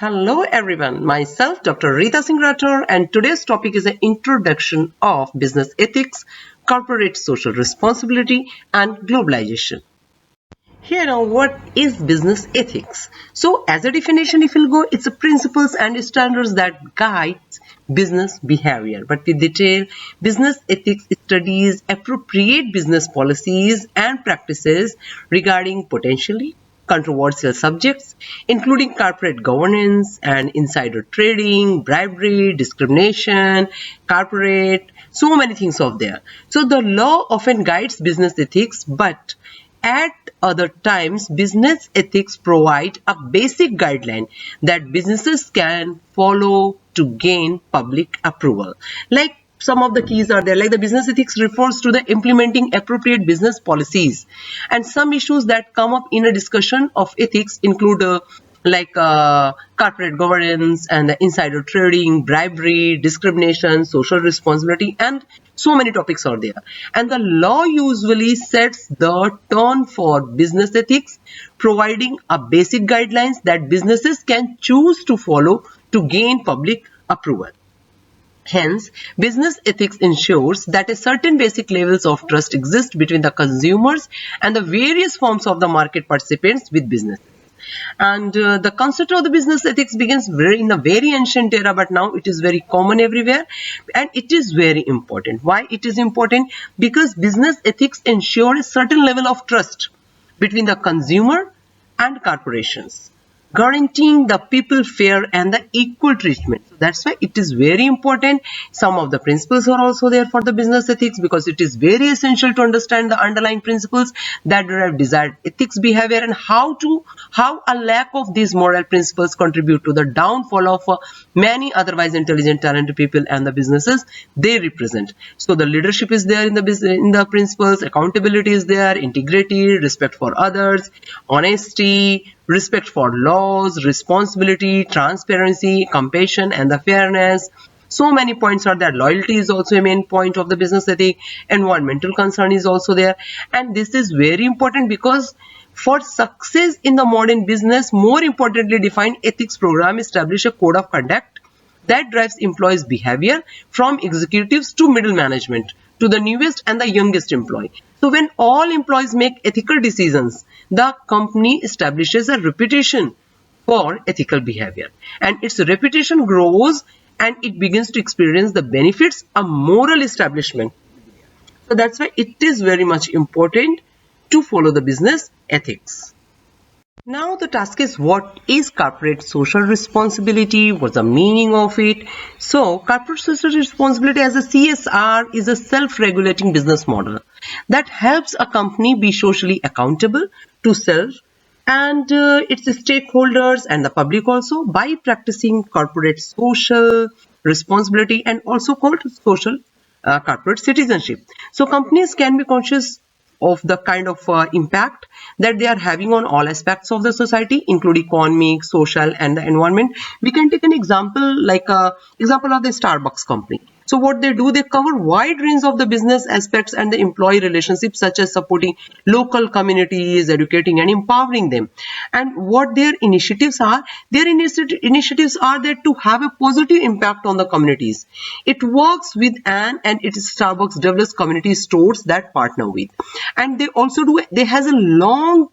Hello everyone, myself Dr. Rita Singh and today's topic is an introduction of business ethics, corporate social responsibility and globalization. Here now, what is business ethics? So as a definition, if you'll go, it's the principles and standards that guide business behavior. But with detail, business ethics studies appropriate business policies and practices regarding potentially controversial subjects, including corporate governance and insider trading, bribery, discrimination, corporate, so many things of there. So the law often guides business ethics, but at other times, business ethics provide a basic guideline that businesses can follow to gain public approval. Like some of the keys are there, like the business ethics refers to the implementing appropriate business policies, and some issues that come up in a discussion of ethics include corporate governance and the insider trading, bribery, discrimination, social responsibility, and so many topics are there. And the law usually sets the tone for business ethics, providing a basic guidelines that businesses can choose to follow to gain public approval. Hence, business ethics ensures that a certain basic levels of trust exist between the consumers and the various forms of the market participants with business. And the concept of the business ethics begins in a very ancient era, but now it is very common everywhere, and it is very important. Why it is important? Because business ethics ensure a certain level of trust between the consumer and corporations, guaranteeing the people fair and the equal treatment. So that's why it is very important. Some of the principles are also there for the business ethics, because it is very essential to understand the underlying principles that drive desired ethics behavior, and how a lack of these moral principles contribute to the downfall of many otherwise intelligent, talented people and the businesses they represent. So the leadership is there in the principles, accountability is there, integrity, respect for others, honesty, respect for laws, responsibility, transparency, compassion, and the fairness. So many points are there. Loyalty is also a main point of the business ethic. Environmental concern is also there. And this is very important because for success in the modern business, more importantly, defined ethics program establish a code of conduct that drives employees' behavior from executives to middle management to the newest and the youngest employee. So when all employees make ethical decisions, the company establishes a reputation for ethical behavior, and its reputation grows and it begins to experience the benefits of moral establishment. So that's why it is very much important to follow the business ethics. Now the task is, what is corporate social responsibility? What's the meaning of it? So corporate social responsibility as a CSR is a self-regulating business model that helps a company be socially accountable to self and its stakeholders and the public also by practicing corporate social responsibility, and also called social corporate citizenship. So companies can be conscious of the kind of impact that they are having on all aspects of the society, including economic, social, and the environment. We can take an example, like example of the Starbucks company. So what they do, they cover wide range of the business aspects and the employee relationships, such as supporting local communities, educating and empowering them. And what their initiatives are, initiatives are there to have a positive impact on the communities. It works with and it is Starbucks develops community stores that partner with. And they also they has a long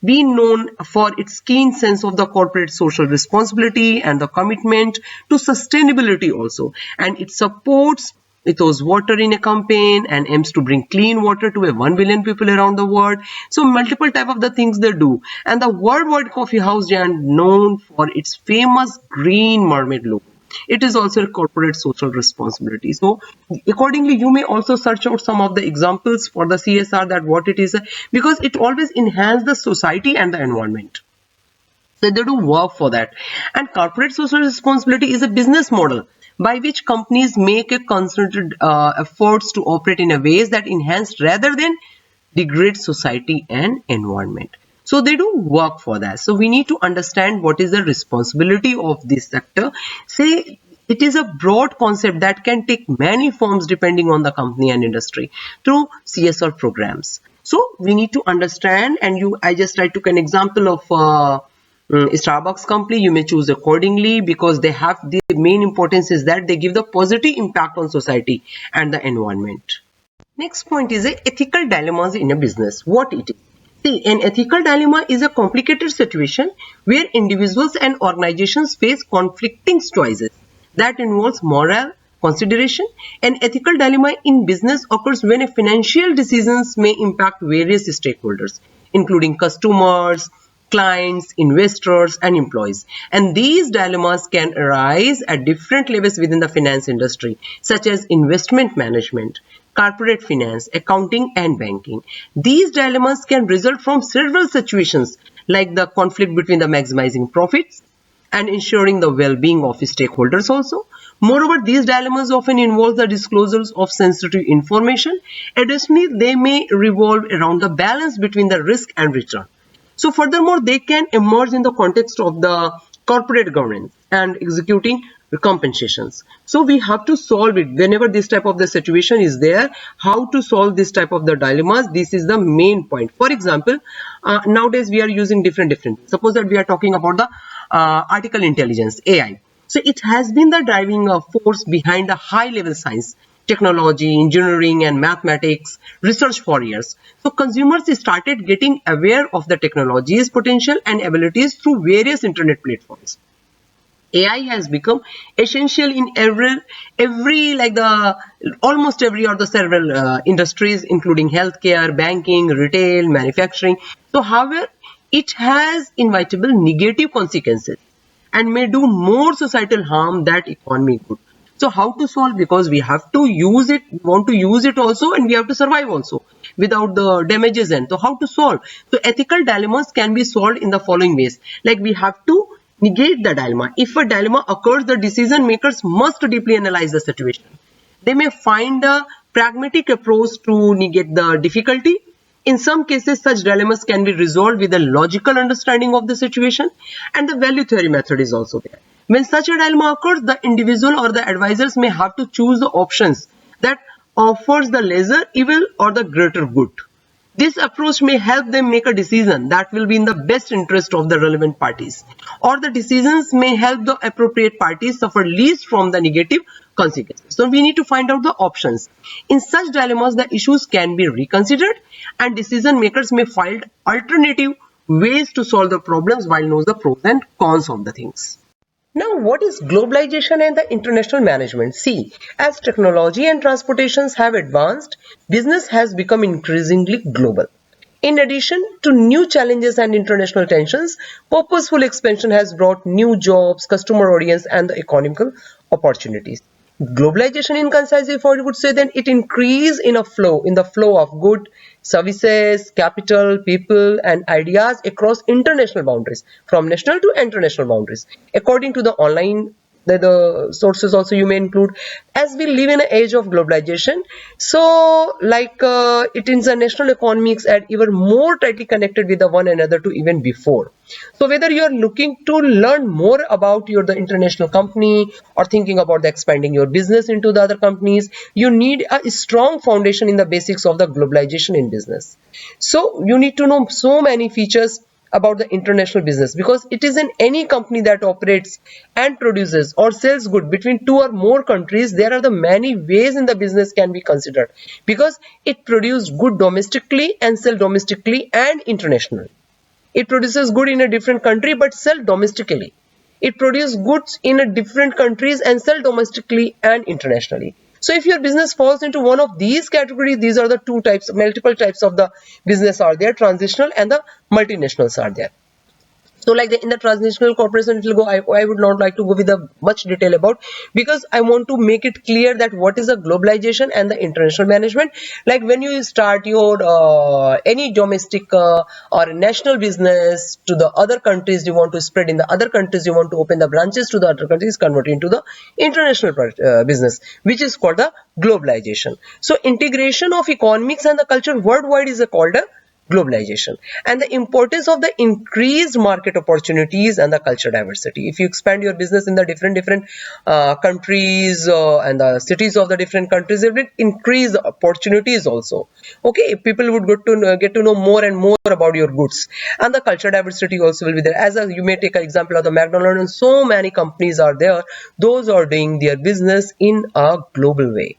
been known for its keen sense of the corporate social responsibility and the commitment to sustainability also, and it supports Ethos Water in a campaign and aims to bring clean water to 1 billion people around the world. So multiple type of the things they do. And the worldwide coffee house giant known for its famous green mermaid logo. It is also a corporate social responsibility. So accordingly, you may also search out some of the examples for the CSR, that what it is, because it always enhances the society and the environment. So they do work for that. And corporate social responsibility is a business model by which companies make a concerted efforts to operate in a ways that enhance rather than degrade society and environment. So they do work for that. So we need to understand what is the responsibility of this sector. Say it is a broad concept that can take many forms depending on the company and industry through CSR programs. So we need to understand, and I just took an example of Starbucks company, you may choose accordingly because they have the main importance is that they give the positive impact on society and the environment. Next point is a ethical dilemmas in a business. What it is? See, an ethical dilemma is a complicated situation where individuals and organizations face conflicting choices that involves moral consideration. An ethical dilemma in business occurs when financial decisions may impact various stakeholders, including customers, clients, investors, and employees. And these dilemmas can arise at different levels within the finance industry, such as investment management, corporate finance, accounting, and banking. These dilemmas can result from several situations like the conflict between the maximizing profits and ensuring the well-being of stakeholders also. Moreover, these dilemmas often involve the disclosures of sensitive information. Additionally, they may revolve around the balance between the risk and return. So furthermore, they can emerge in the context of the corporate governance and executing compensations. So we have to solve it whenever this type of the situation is there. How to solve this type of the dilemmas? This is the main point. For example, nowadays we are using different. Suppose that we are talking about the artificial intelligence (AI). So it has been the driving force behind the high-level science, technology, engineering, and mathematics research for years. So consumers started getting aware of the technology's potential and abilities through various internet platforms. AI has become essential in every like the almost every or the several industries, including healthcare, banking, retail, manufacturing. So however, it has inevitable negative consequences and may do more societal harm than economic good. So how to solve? Because we have to use it, we want to use it also, and we have to survive also without the damages. And so how to solve? So ethical dilemmas can be solved in the following ways. Like we have to negate the dilemma. If a dilemma occurs, the decision makers must deeply analyze the situation. They may find a pragmatic approach to negate the difficulty. In some cases, such dilemmas can be resolved with a logical understanding of the situation, and the value theory method is also there. When such a dilemma occurs, the individual or the advisors may have to choose the options that offers the lesser evil or the greater good. This approach may help them make a decision that will be in the best interest of the relevant parties, or the decisions may help the appropriate parties suffer least from the negative consequences. So we need to find out the options. In such dilemmas, the issues can be reconsidered and decision makers may find alternative ways to solve the problems while knows the pros and cons of the things. Now, what is globalization and the international management? See, as technology and transportations have advanced, business has become increasingly global. In addition to new challenges and international tensions, purposeful expansion has brought new jobs, customer audience, and the economical opportunities. Globalization, in concise, if I would say, then it increase in the flow of good, services, capital, people, and ideas across international boundaries, from national to international boundaries. According to the online the sources also you may include, as we live in an age of globalization, so like it is the national economics and even more tightly connected with the one another to even before. So whether you are looking to learn more about the international company or thinking about the expanding your business into the other companies, you need a strong foundation in the basics of the globalization in business. So you need to know so many features about the international business, because it is in any company that operates and produces or sells good between two or more countries, there are the many ways in the business can be considered, because it produces good domestically and sell domestically and internationally. It produces good in a different country but sell domestically. It produces goods in a different countries and sell domestically and internationally. So if your business falls into one of these categories, these are the multiple types of the business are there, transitional and the multinationals are there. So like in the transnational corporation, it will go, I would not like to go with a much detail about, because I want to make it clear that what is the globalization and the international management. Like when you start your any domestic or national business to the other countries, you want to spread in the other countries, you want to open the branches to the other countries, convert into the international business, which is called the globalization. So integration of economics and the culture worldwide is called a globalization, and the importance of the increased market opportunities and the culture diversity. If you expand your business in the different countries and the cities of the different countries, it will increase the opportunities also. Okay, people would get to know more and more about your goods, and the culture diversity also will be there. You may take an example of the McDonald's, and so many companies are there, those are doing their business in a global way.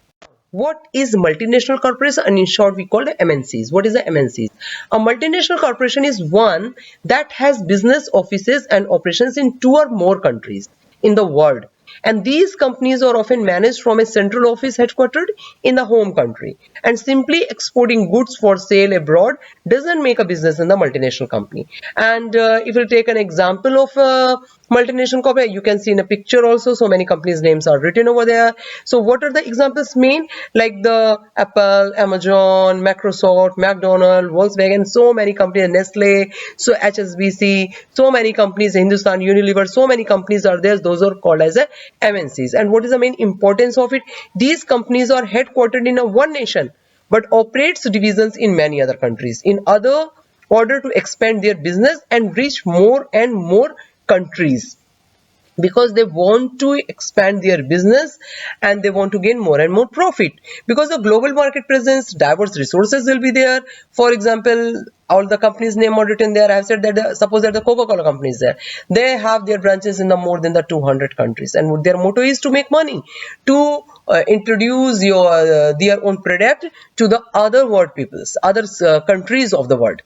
What is multinational corporation? And in short, we call it MNCs. What is the MNCs? A multinational corporation is one that has business offices and operations in two or more countries in the world. And these companies are often managed from a central office headquartered in the home country. And simply exporting goods for sale abroad doesn't make a business in the multinational company. And if you take an example of multinational corporation, you can see in a picture also, so many companies' names are written over there. So what are the examples main? Like the Apple, Amazon, Microsoft, McDonald's, Volkswagen, so many companies, Nestle, so HSBC, so many companies, Hindustan Unilever, so many companies are there. Those are called as a MNCs. And what is the main importance of it? These companies are headquartered in a one nation but operates divisions in many other countries in order to expand their business and reach more and more countries, because they want to expand their business and they want to gain more and more profit. Because the global market presence, diverse resources will be there. For example, all the companies name are written there. I have said that suppose that the Coca-Cola company is there, they have their branches in the more than the 200 countries, and their motto is to make money, to introduce their own product to the other world peoples, other countries of the world,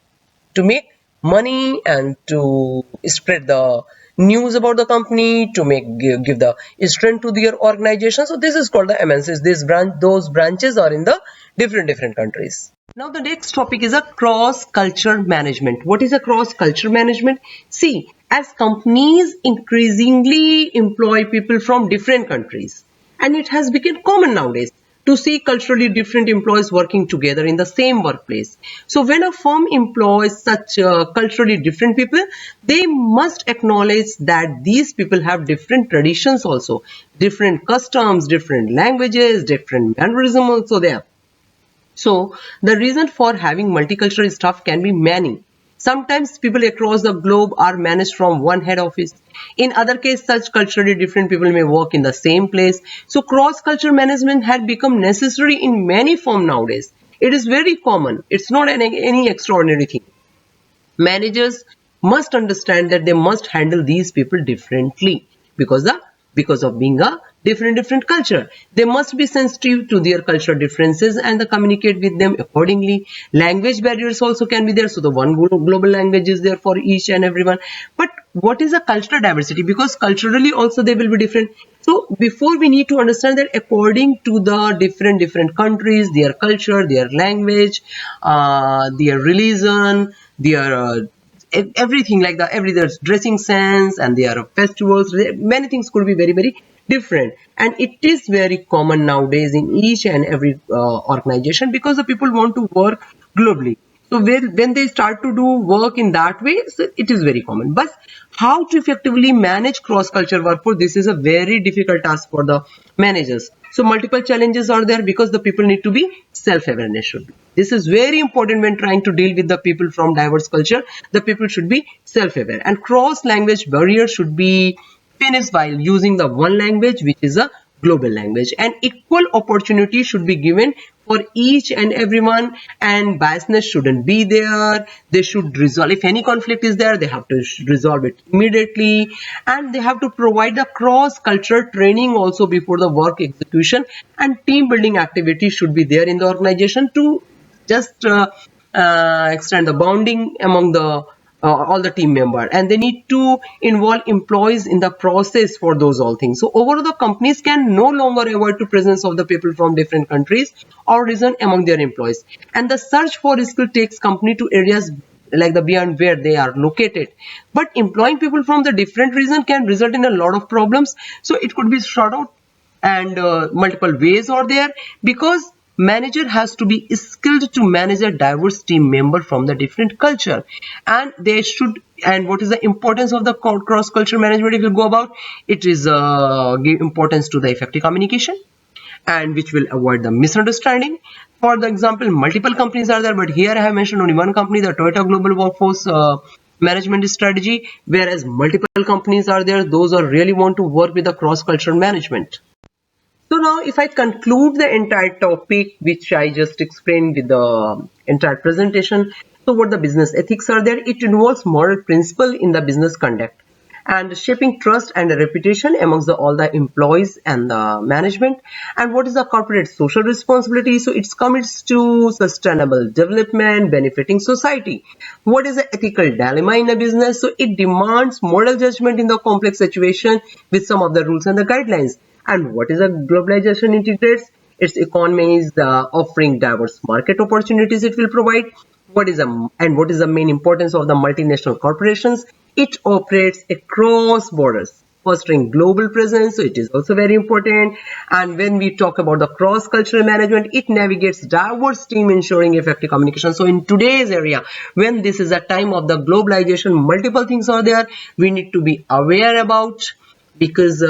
to make money and to spread the news about the company, to give the strength to their organization. So this is called the MNCs. Those branches are in the different countries. Now the next topic is a cross-culture management. What is a cross-culture management? See, as companies increasingly employ people from different countries, and it has become common nowadays to see culturally different employees working together in the same workplace. So when a firm employs such culturally different people, they must acknowledge that these people have different traditions also, different customs, different languages, different mannerism also there. So the reason for having multicultural staff can be many. Sometimes people across the globe are managed from one head office. In other cases, such culturally different people may work in the same place. So cross-cultural management had become necessary in many firms nowadays. It is very common. It's not any extraordinary thing. Managers must understand that they must handle these people differently because of being a different culture. They must be sensitive to their cultural differences and they communicate with them accordingly. Language barriers also can be there, so the one global language is there for each and everyone. But what is a cultural diversity? Because culturally also they will be different. So before, we need to understand that according to the different countries, their culture, their language, their religion, their everything, like their dressing sense and their festivals, many things could be very different. And it is very common nowadays in each and every organization, because the people want to work globally. So when they start to do work in that way, so it is very common. But how to effectively manage cross-cultural workforce, this is a very difficult task for the managers. So multiple challenges are there, because the people need to be self-awareness should be. This is very important when trying to deal with the people from diverse culture. The people should be self-aware, and cross-language barrier should be finished by using the one language, which is a global language, and equal opportunity should be given for each and everyone, and biasness shouldn't be there. They should resolve, if any conflict is there, they have to resolve it immediately, and they have to provide the cross-cultural training also before the work execution, and team building activities should be there in the organization to just extend the bonding among the all the team members, and they need to involve employees in the process for those all things. So overall, the companies can no longer avoid the presence of the people from different countries or region among their employees, and the search for skill takes company to areas like the beyond where they are located. But employing people from the different region can result in a lot of problems. So it could be sought out, and multiple ways are there, because manager has to be skilled to manage a diverse team member from the different culture, and they should. And what is the importance of the cross culture management? If you go about, it is give importance to the effective communication and which will avoid the misunderstanding. For the example, multiple companies are there, but here I have mentioned only one company, the Toyota Global Workforce Management Strategy, whereas multiple companies are there, those who really want to work with the cross-cultural management. So now if I conclude the entire topic which I just explained with the entire presentation, so what the business ethics are there, it involves moral principle in the business conduct and shaping trust and reputation amongst all the employees and the management. And what is the corporate social responsibility? So it commits to sustainable development benefiting society. What is the ethical dilemma in a business? So it demands moral judgment in the complex situation with some of the rules and the guidelines. And what is a globalization integrates? Its economy is offering diverse market opportunities it will provide. What is the main importance of the multinational corporations? It operates across borders, fostering global presence, so it is also very important. And when we talk about the cross-cultural management, it navigates diverse team, ensuring effective communication. So in today's area, when this is a time of the globalization, multiple things are there we need to be aware about, because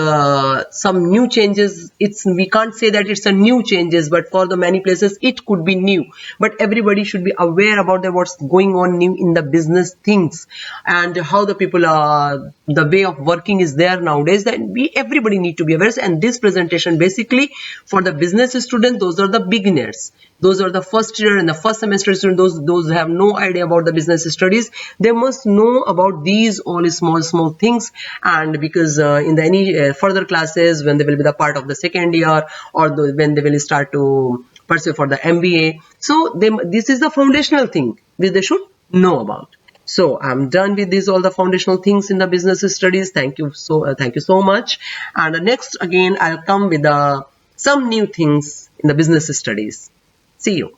some new changes, we can't say that it's a new changes, but for the many places it could be new, but everybody should be aware about what's going on new in the business things, and how the people are, the way of working is there nowadays, that everybody need to be aware. And this presentation basically for the business student, those are the beginners, those are the first year and the first semester student, those who have no idea about the business studies, they must know about these all small things. And because in the any further classes, when they will be the part of the second year, or when they will start to pursue for the MBA, so this is the foundational thing which they should know about. So I'm done with these all the foundational things in the business studies. Thank you so much. And next again I'll come with some new things in the business studies. See you.